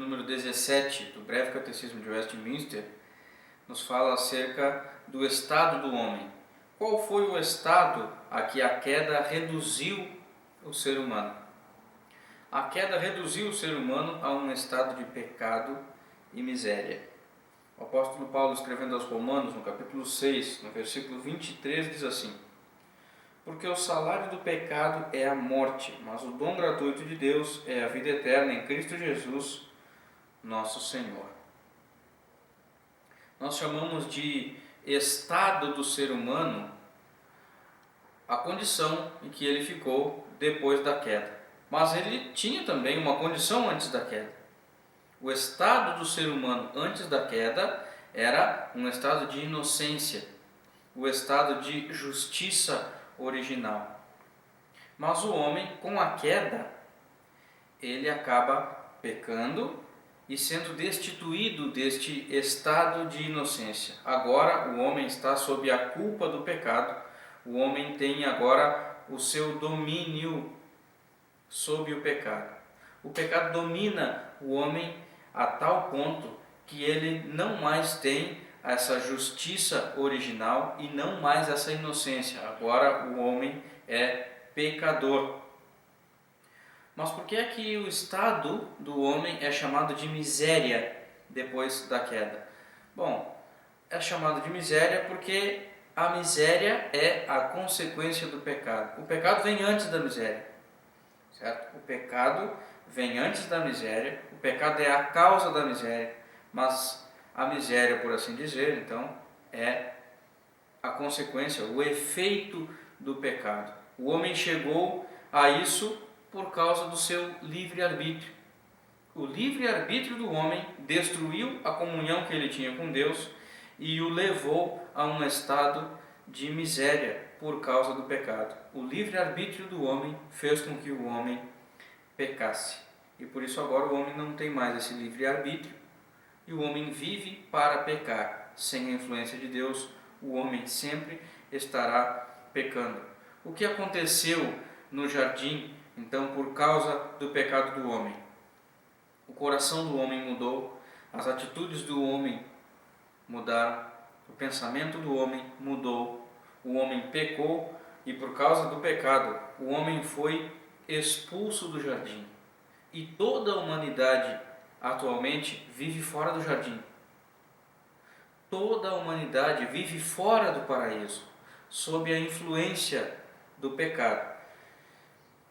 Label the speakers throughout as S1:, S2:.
S1: número 17 do Breve Catecismo de Westminster nos fala acerca do estado do homem. Qual foi o estado a que a queda reduziu o ser humano? A queda reduziu o ser humano a um estado de pecado e miséria. O apóstolo Paulo, escrevendo aos Romanos, no capítulo 6, no versículo 23, diz assim: porque o salário do pecado é a morte, mas o dom gratuito de Deus é a vida eterna em Cristo Jesus, nosso Senhor. Nós chamamos de estado do ser humano a condição em que ele ficou depois da queda. Mas ele tinha também uma condição antes da queda. O estado do ser humano antes da queda era um estado de inocência, o estado de justiça original. Mas o homem, com a queda, ele acaba pecando e sendo destituído deste estado de inocência. Agora o homem está sob a culpa do pecado, o homem tem agora o seu domínio sobre o pecado. O pecado domina o homem a tal ponto que ele não mais tem essa justiça original e não mais essa inocência. Agora o homem é pecador. Mas por que é que o estado do homem é chamado de miséria depois da queda? Bom, é chamado de miséria porque a miséria é a consequência do pecado. O pecado vem antes da miséria, certo? O pecado vem antes da miséria, o pecado é a causa da miséria, mas a miséria, por assim dizer, então, é a consequência, o efeito do pecado. O homem chegou a isso por causa do seu livre-arbítrio. O livre-arbítrio do homem destruiu a comunhão que ele tinha com Deus e o levou a um estado de miséria por causa do pecado. O livre-arbítrio do homem fez com que o homem pecasse. E por isso agora o homem não tem mais esse livre-arbítrio e o homem vive para pecar. Sem a influência de Deus, o homem sempre estará pecando. O que aconteceu no jardim, então, por causa do pecado do homem? O coração do homem mudou, as atitudes do homem mudaram, o pensamento do homem mudou, o homem pecou e por causa do pecado, o homem foi expulso do jardim. E toda a humanidade atualmente vive fora do jardim. Toda a humanidade vive fora do paraíso, sob a influência do pecado.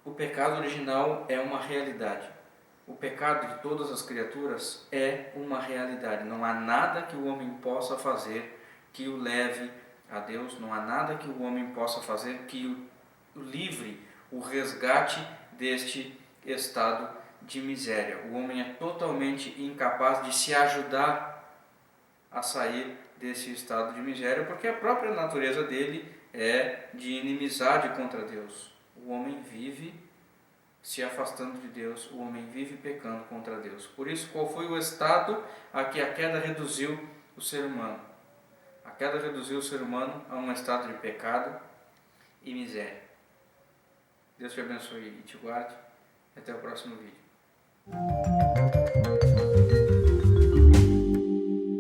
S1: O pecado original é uma realidade. O pecado de todas as criaturas é uma realidade. Não há nada que o homem possa fazer que o leve a Deus. Não há nada que o homem possa fazer que o livre, o resgate deste estado de miséria. O homem é totalmente incapaz de se ajudar a sair desse estado de miséria, porque a própria natureza dele é de inimizade contra Deus. O homem vive se afastando de Deus, o homem vive pecando contra Deus. Por isso, qual foi o estado a que a queda reduziu o ser humano? A queda reduziu o ser humano a um estado de pecado e miséria. Deus te abençoe e te guarde. Até o próximo vídeo.